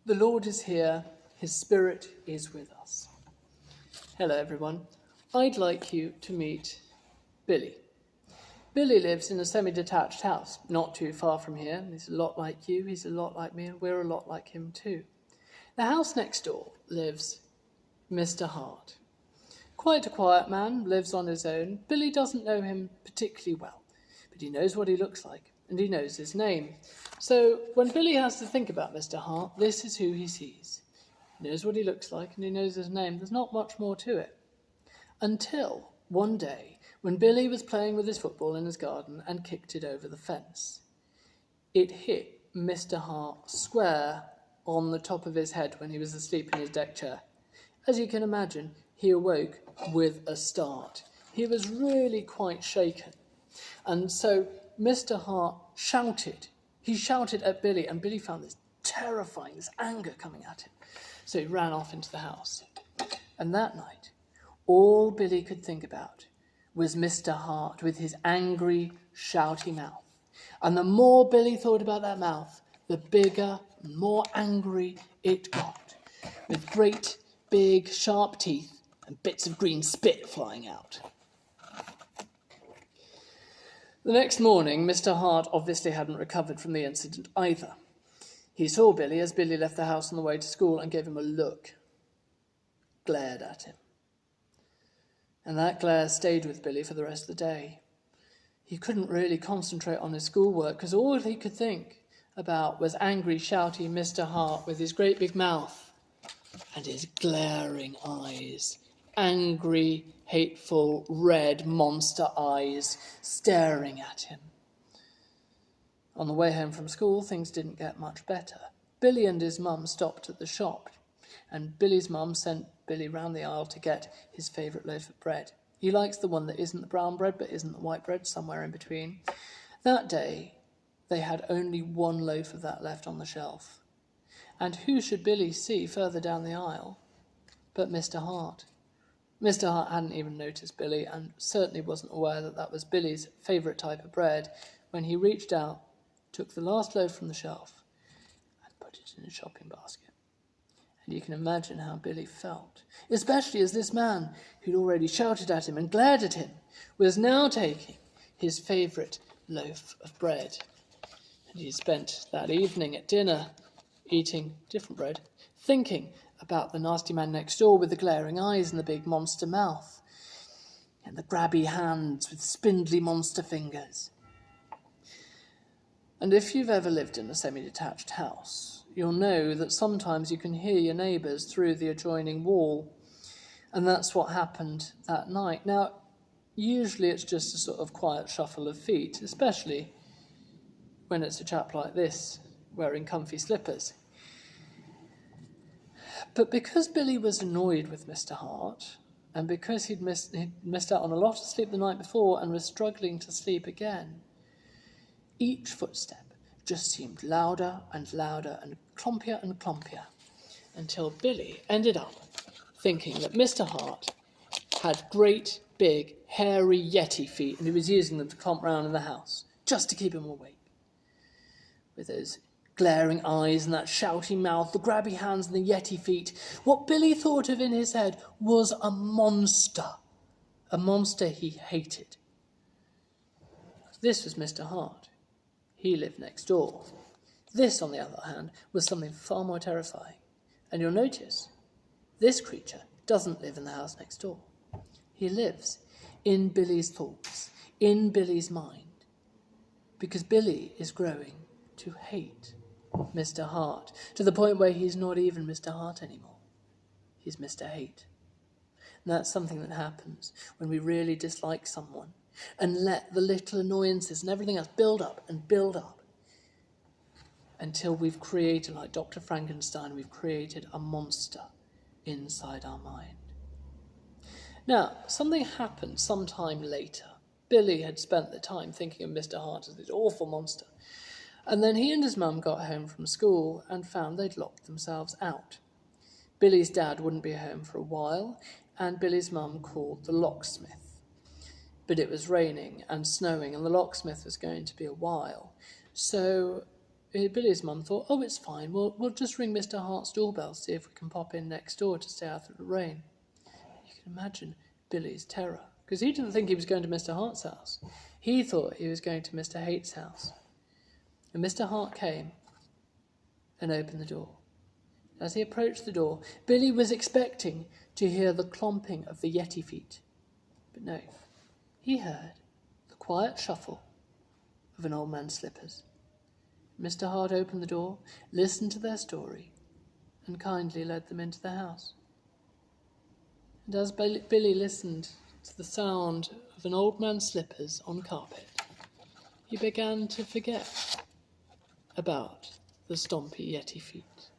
The Lord is here, his Spirit is with us. Hello everyone, I'd like you to meet Billy. Billy lives in a semi-detached house, not too far from here. He's a lot like you, he's a lot like me, and we're a lot like him too. The house next door lives Mr. Hart. Quite a quiet man, lives on his own. Billy doesn't know him particularly well, but he knows what he looks like, and he knows his name. So when Billy has to think about Mr. Hart, this is who he sees. He knows what he looks like, and he knows his name. There's not much more to it. Until one day, when Billy was playing with his football in his garden and kicked it over the fence. It hit Mr. Hart square on the top of his head when he was asleep in his deck chair. As you can imagine, he awoke with a start. He was really quite shaken. And so Mr. Hart shouted. He shouted at Billy, and Billy found this terrifying, this anger coming at him. So he ran off into the house. And that night, all Billy could think about was Mr. Hart with his angry, shouty mouth. And the more Billy thought about that mouth, the bigger and more angry it got, with great, big, sharp teeth and bits of green spit flying out. The next morning, Mr. Hart obviously hadn't recovered from the incident either. He saw Billy as Billy left the house on the way to school and gave him a look, glared at him. And that glare stayed with Billy for the rest of the day. He couldn't really concentrate on his schoolwork because all he could think about was angry, shouty Mr. Hart with his great big mouth and his glaring eyes. Angry, hateful, red monster eyes staring at him. On the way home from school, things didn't get much better. Billy and his mum stopped at the shop, and Billy's mum sent Billy round the aisle to get his favourite loaf of bread. He likes the one that isn't the brown bread but isn't the white bread, somewhere in between. That day, they had only one loaf of that left on the shelf. And who should Billy see further down the aisle but Mr. Hart? Mr. Hart hadn't even noticed Billy and certainly wasn't aware that that was Billy's favourite type of bread when he reached out, took the last loaf from the shelf and put it in his shopping basket. And you can imagine how Billy felt, especially as this man, who'd already shouted at him and glared at him, was now taking his favourite loaf of bread. And he spent that evening at dinner eating different bread, thinking about the nasty man next door with the glaring eyes and the big monster mouth, and the grabby hands with spindly monster fingers. And if you've ever lived in a semi-detached house, you'll know that sometimes you can hear your neighbours through the adjoining wall, and that's what happened that night. Now, usually it's just a sort of quiet shuffle of feet, especially when it's a chap like this, wearing comfy slippers. But because Billy was annoyed with Mr. Hart, and because he'd missed out on a lot of sleep the night before and was struggling to sleep again, each footstep just seemed louder and louder and clumpier, until Billy ended up thinking that Mr. Hart had great, big, hairy yeti feet and he was using them to clomp round in the house, just to keep him awake. With those glaring eyes and that shouty mouth, the grabby hands and the yeti feet, what Billy thought of in his head was a monster he hated. This was Mr. Hart. He lived next door. This, on the other hand, was something far more terrifying. And you'll notice, this creature doesn't live in the house next door. He lives in Billy's thoughts, in Billy's mind, because Billy is growing to hate Mr. Hart, to the point where he's not even Mr. Hart anymore. He's Mr. Hate. And that's something that happens when we really dislike someone and let the little annoyances and everything else build up until we've created, like Dr. Frankenstein, we've created a monster inside our mind. Now, something happened sometime later. Billy had spent the time thinking of Mr. Hart as this awful monster. And then he and his mum got home from school and found they'd locked themselves out. Billy's dad wouldn't be home for a while, and Billy's mum called the locksmith. But it was raining and snowing, and the locksmith was going to be a while. So Billy's mum thought, oh, it's fine. We'll just ring Mr. Hart's doorbell, see if we can pop in next door to stay out of the rain. You can imagine Billy's terror, because he didn't think he was going to Mr. Hart's house. He thought he was going to Mr. Haight's house. And Mr. Hart came and opened the door. As he approached the door, Billy was expecting to hear the clomping of the Yeti feet. But no, he heard the quiet shuffle of an old man's slippers. Mr. Hart opened the door, listened to their story, and kindly led them into the house. And as Billy listened to the sound of an old man's slippers on carpet, he began to forget about the stompy Yeti feet,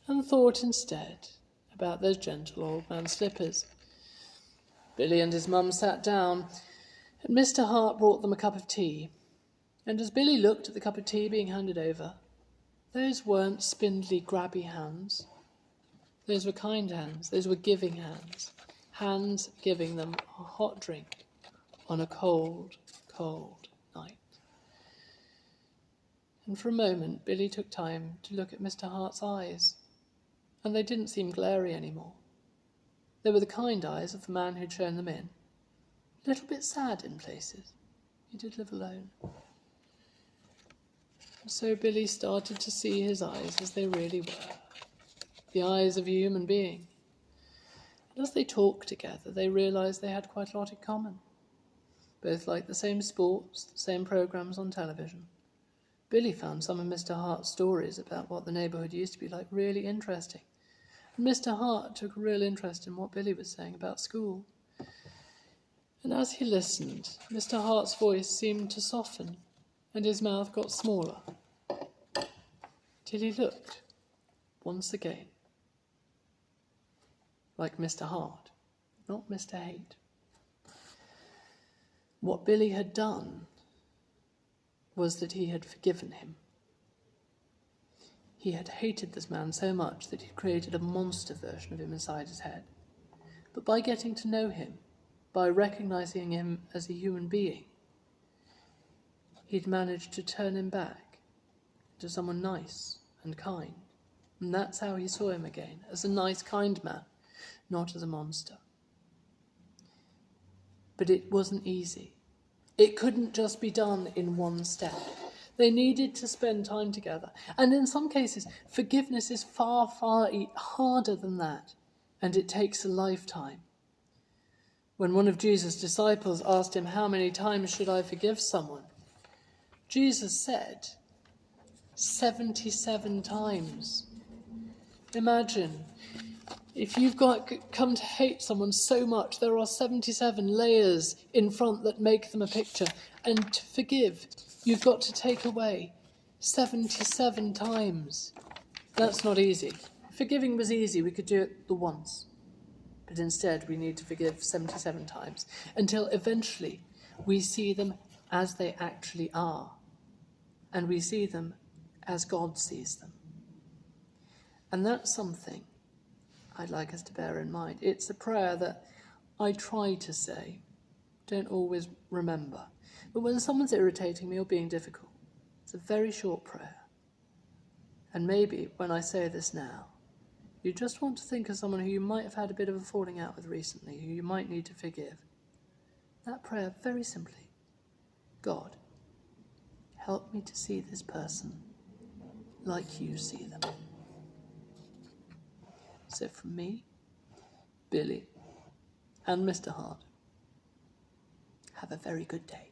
and thought instead about those gentle old man's slippers. Billy and his mum sat down, and Mr. Hart brought them a cup of tea. And as Billy looked at the cup of tea being handed over, those weren't spindly, grabby hands. Those were kind hands. Those were giving hands. Hands giving them a hot drink on a cold, cold night. And for a moment, Billy took time to look at Mr. Hart's eyes, and they didn't seem glary anymore. They were the kind eyes of the man who'd shown them in. A little bit sad in places. He did live alone. And so Billy started to see his eyes as they really were, the eyes of a human being. And as they talked together, they realised they had quite a lot in common. Both liked the same sports, the same programmes on television. Billy found some of Mr. Hart's stories about what the neighbourhood used to be like really interesting. And Mr. Hart took a real interest in what Billy was saying about school. And as he listened, Mr. Hart's voice seemed to soften, and his mouth got smaller, till he looked, once again, like Mr. Hart, not Mr. Haight. What Billy had done was that he had forgiven him. He had hated this man so much that he'd created a monster version of him inside his head. But by getting to know him, by recognising him as a human being, he'd managed to turn him back into someone nice and kind. And that's how he saw him again, as a nice, kind man, not as a monster. But it wasn't easy. It couldn't just be done in one step. They needed to spend time together. And in some cases, forgiveness is far, far harder than that. And it takes a lifetime. When one of Jesus' disciples asked him, how many times should I forgive someone? Jesus said, 77 times. Imagine, if you've come to hate someone so much, there are 77 layers in front that make them a picture. And to forgive, you've got to take away 77 times. That's not easy. If forgiving was easy, we could do it the once. But instead, we need to forgive 77 times, until eventually we see them as they actually are. And we see them as God sees them. And that's something I'd like us to bear in mind. It's a prayer that I try to say, don't always remember. But when someone's irritating me or being difficult, it's a very short prayer. And maybe when I say this now, you just want to think of someone who you might have had a bit of a falling out with recently, who you might need to forgive. That prayer, very simply, God, help me to see this person like you see them. So from me, Billy, and Mr. Hart, have a very good day.